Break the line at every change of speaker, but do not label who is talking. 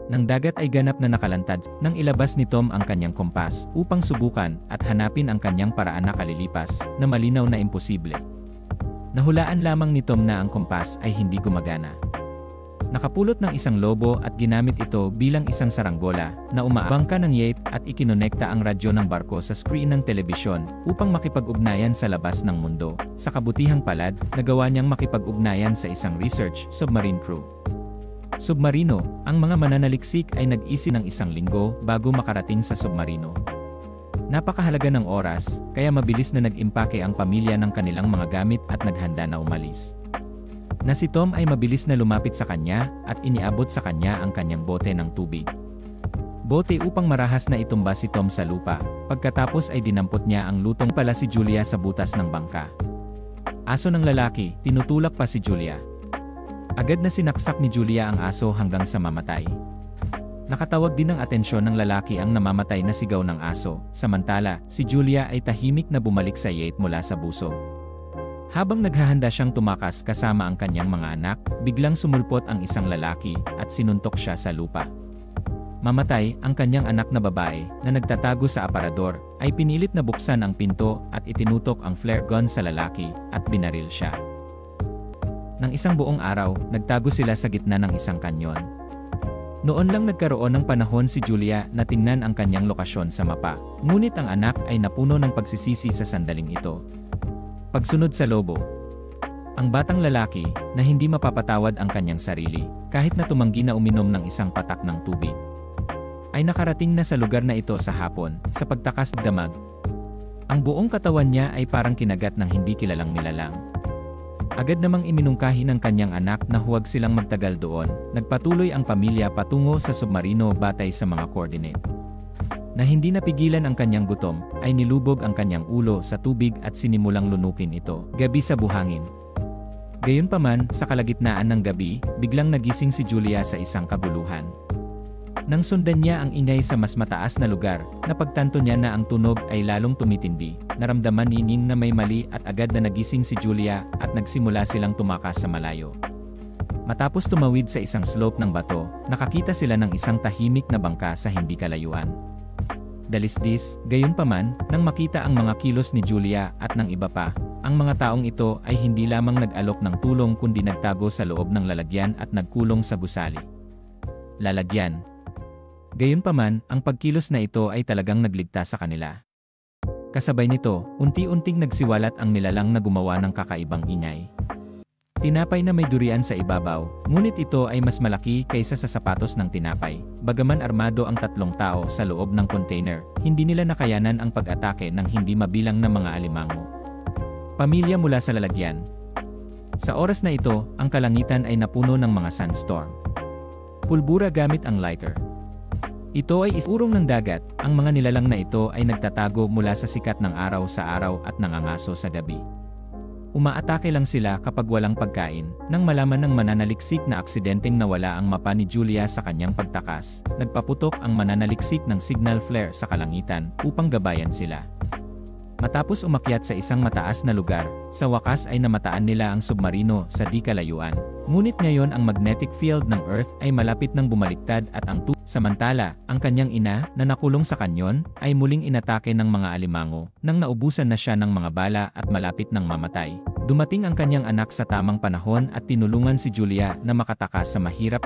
ng dagat ay ganap na nakalantad nang ilabas ni Tom ang kanyang kompas upang subukan at hanapin ang kanyang paraan na kalilipas na malinaw na imposible. Nahulaan lamang ni Tom na ang kompas ay hindi gumagana. Nakapulot ng isang lobo at ginamit ito bilang isang saranggola na umaabangka ng yacht at ikinonekta ang radyo ng barko sa screen ng telebisyon upang makipag-ugnayan sa labas ng mundo. Sa kabutihang palad, nagawa niyang makipag-ugnayan sa isang research submarine crew. Submarino, ang mga mananaliksik ay nag-isi ng 1 linggo bago makarating sa submarino. Napakahalaga ng oras, kaya mabilis na nag-impake ang pamilya ng kanilang mga gamit at naghanda na umalis. Na si Tom ay mabilis na lumapit sa kanya at iniabot sa kanya ang kanyang bote ng tubig. Bote upang marahas na itumba si Tom sa lupa, pagkatapos ay dinampot niya ang lutong pala si Julia sa butas ng bangka. Aso ng lalaki, tinutulak pa si Julia. Agad na sinaksak ni Julia ang aso hanggang sa mamatay. Nakatawag din ng atensyon ng lalaki ang namamatay na sigaw ng aso, samantala, si Julia ay tahimik na bumalik sa yacht mula sa buso. Habang naghahanda siyang tumakas kasama ang kanyang mga anak, biglang sumulpot ang isang lalaki at sinuntok siya sa lupa. Mamatay, ang kanyang anak na babae na nagtatago sa aparador ay pinilit na buksan ang pinto at itinutok ang flare gun sa lalaki at binaril siya. Nang isang buong araw, nagtago sila sa gitna ng isang kanyon. Noon lang nagkaroon ng panahon si Julia na tingnan ang kanyang lokasyon sa mapa, ngunit ang anak ay napuno ng pagsisisi sa sandaling ito. Pagsunod sa lobo. Ang batang lalaki, na hindi mapapatawad ang kanyang sarili, kahit na tumanggi na uminom ng isang patak ng tubig, ay nakarating na sa lugar na ito sa hapon, sa pagtakas damag. Ang buong katawan niya ay parang kinagat ng hindi kilalang nilalang. Agad namang iminungkahi ng kanyang anak na huwag silang magtagal doon. Nagpatuloy ang pamilya patungo sa submarino batay sa mga coordinate. Na hindi napigilan ang kanyang gutom, ay nilubog ang kanyang ulo sa tubig at sinimulang lunukin ito, gabi sa buhangin. Gayunpaman, sa kalagitnaan ng gabi, biglang nagising si Julia sa isang kaguluhan. Nang sundan niya ang ingay sa mas mataas na lugar, napagtanto niya na ang tunog ay lalong tumitindi. Naramdaman ni Ning na may mali at agad na nagising si Julia at nagsimula silang tumakas sa malayo. Matapos tumawid sa isang slope ng bato, nakakita sila ng isang tahimik na bangka sa hindi kalayuan. Dalisdis, gayunpaman, nang makita ang mga kilos ni Julia at ng iba pa, ang mga taong ito ay hindi lamang nag-alok ng tulong kundi nagtago sa loob ng lalagyan at nagkulong sa gusali. Lalagyan. Gayunpaman, ang pagkilos na ito ay talagang nagligtas sa kanila. Kasabay nito, unti-unting nagsiwalat ang nilalang na gumawa ng kakaibang ingay. Tinapay na may durian sa ibabaw, ngunit ito ay mas malaki kaysa sa sapatos ng tinapay. Bagaman armado ang 3 tao sa loob ng container, hindi nila nakayanan ang pag-atake ng hindi mabilang na mga alimango. Pamilya mula sa lalagyan. Sa oras na ito, ang kalangitan ay napuno ng mga sandstorm. Pulbura gamit ang lighter. Ito ay isurong ng dagat, ang mga nilalang na ito ay nagtatago mula sa sikat ng araw sa araw at nangangaso sa gabi. Umaatake lang sila kapag walang pagkain. Nang malaman ng mananaliksik na aksidenteng nawala ang mapa ni Julia sa kanyang pagtakas, nagpaputok ang mananaliksik ng signal flare sa kalangitan upang gabayan sila. Matapos umakyat sa isang mataas na lugar, sa wakas ay namataan nila ang submarino sa di kalayuan. Ngunit ngayon ang magnetic field ng Earth ay malapit nang bumaliktad at ang samantala, ang kanyang ina, na nakulong sa kanyon, ay muling inatake ng mga alimango, nang naubusan na siya ng mga bala at malapit nang mamatay. Dumating ang kanyang anak sa tamang panahon at tinulungan si Julia na makatakas sa mahirap na